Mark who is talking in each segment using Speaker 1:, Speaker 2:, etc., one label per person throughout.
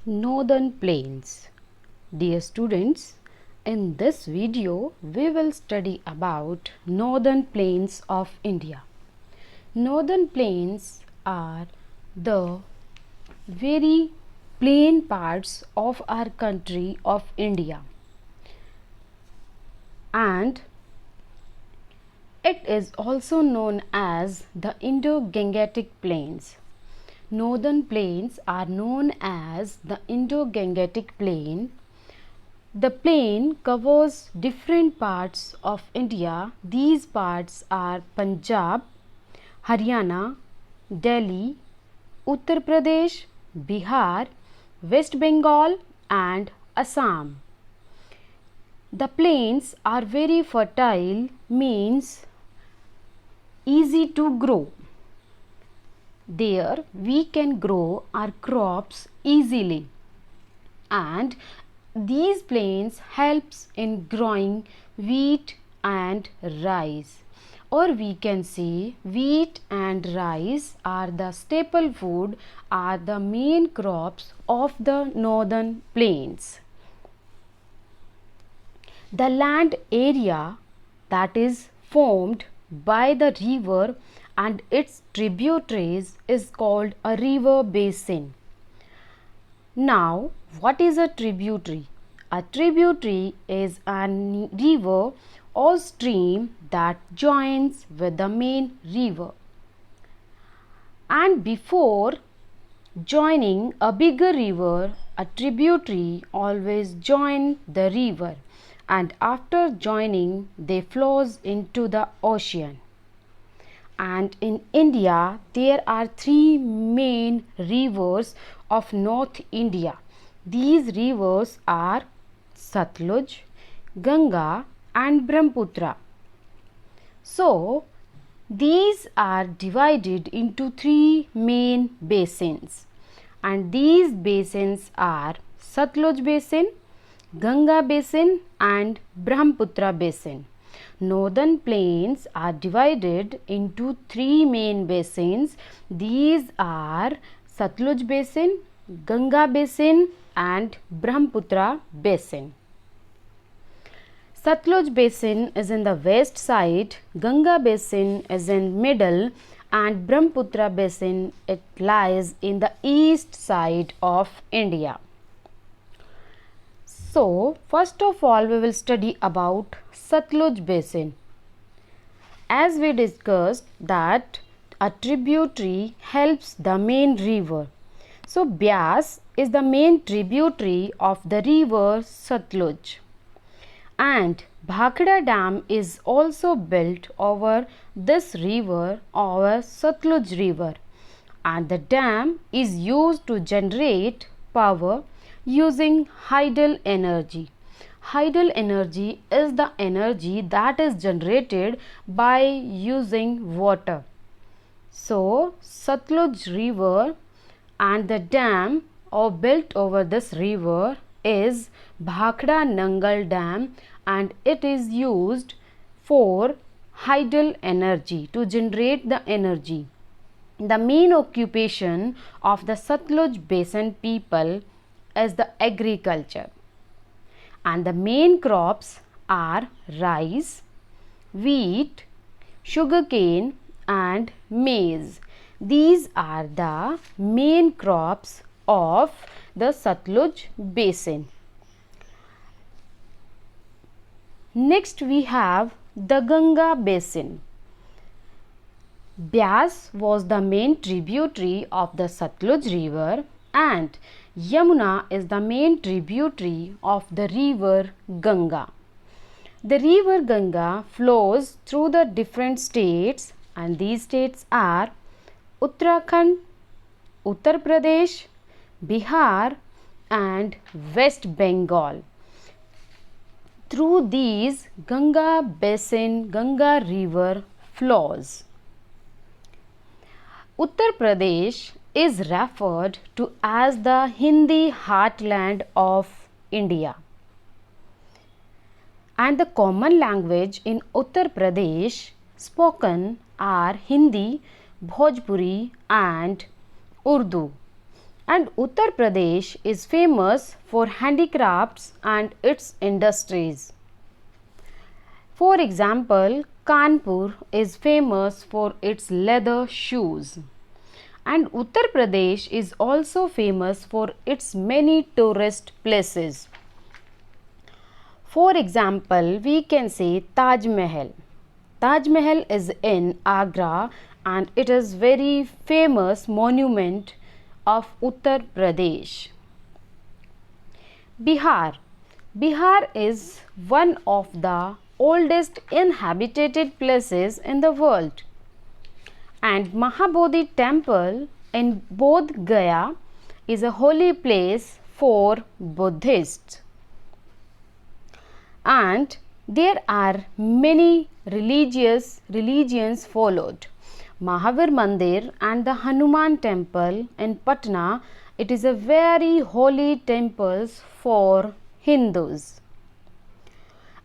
Speaker 1: Northern Plains. Dear students, in this video we will study about Northern Plains of India. Northern Plains are the very plain parts of our country of India, and it is also known as the Indo-Gangetic Plains. Northern Plains are known as the Indo-Gangetic Plain. The plain covers different parts of India. These parts are Punjab, Haryana, Delhi, Uttar Pradesh, Bihar, West Bengal and Assam. The plains are very fertile, means easy to grow. There we can grow our crops easily, and these plains helps in growing wheat and rice, or we can say wheat and rice are the staple food, are the main crops of the northern plains. The land area that is formed by the river and its tributaries is called a river basin. Now, what is a tributary? A tributary is a river or stream that joins with the main river. And before joining a bigger river, a tributary always joins the river, and after joining they flows into the ocean. And in India there are three main rivers of North India. These rivers are Satluj, Ganga and Brahmaputra. So these are divided into three main basins, and these basins are Satluj basin, Ganga basin and Brahmaputra basin. Northern plains are divided into three main basins. These are Satluj basin, Ganga basin and Brahmaputra basin. Satluj basin is in the west side, Ganga basin is in middle and Brahmaputra basin it lies in the east side of India. So, first of all we will study about Satluj basin. As we discussed that a tributary helps the main river. So, Byas is the main tributary of the river Satluj, and Bhakra Dam is also built over this river, over Satluj river, and the dam is used to generate power using hydel energy. Hydel energy is the energy that is generated by using water. So, Satluj river and the dam are built over this river is Bhakra Nangal Dam, and it is used for hydel energy, to generate the energy. The main occupation of the Satluj basin people is the agriculture, and the main crops are rice, wheat, sugarcane and maize. These are the main crops of the Satluj basin. Next we have the Ganga basin. Byas was the main tributary of the Satluj river, and Yamuna is the main tributary of the river Ganga. The river Ganga flows through the different states, and these states are Uttarakhand, Uttar Pradesh, Bihar and West Bengal. Through these Ganga basin, Ganga river flows. Uttar Pradesh is referred to as the Hindi heartland of India, and the common language in Uttar Pradesh spoken are Hindi, Bhojpuri and Urdu. And Uttar Pradesh is famous for handicrafts and its industries. For example, Kanpur is famous for its leather shoes. And Uttar Pradesh is also famous for its many tourist places. For example, we can say Taj Mahal. Taj Mahal is in Agra and it is very famous monument of Uttar Pradesh. Bihar. Bihar is one of the oldest inhabited places in the world. And Mahabodhi temple in Bodh Gaya is a holy place for Buddhists. And there are many religions followed. Mahavir Mandir and the Hanuman temple in Patna, it is a very holy temples for Hindus.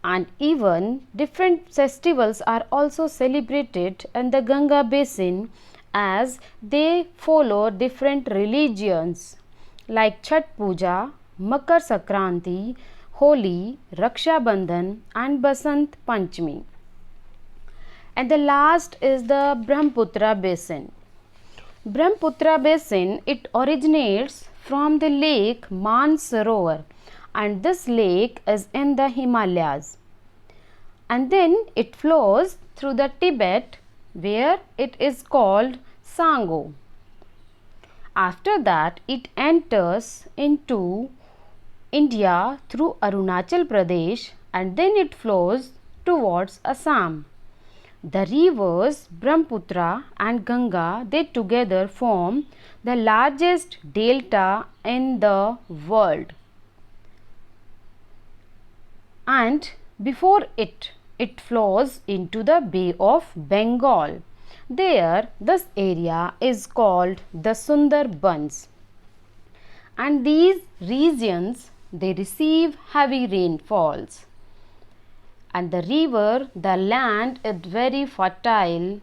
Speaker 1: And even different festivals are also celebrated in the Ganga basin as they follow different religions like Chhat Puja, Makar Sankranti, Holi, Raksha Bandhan and Basant Panchami. And the last is the Brahmaputra basin. Brahmaputra basin, it originates from the lake Mansarovar, and this lake is in the Himalayas. And then it flows through the Tibet where it is called Sango. After that it enters into India through Arunachal Pradesh and then it flows towards Assam. The rivers Brahmaputra and Ganga, they together form the largest delta in the world. And before it flows into the Bay of Bengal. There this area is called the Sundarbans. And these regions, they receive heavy rainfalls. And the river, the land is very fertile,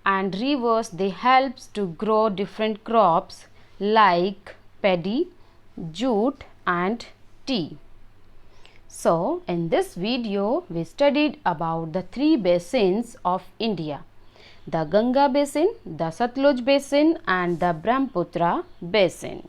Speaker 1: and rivers, they helps to grow different crops like paddy, jute and tea. So, in this video, we studied about the three basins of India: the Ganga basin, the Satluj basin and the Brahmaputra basin.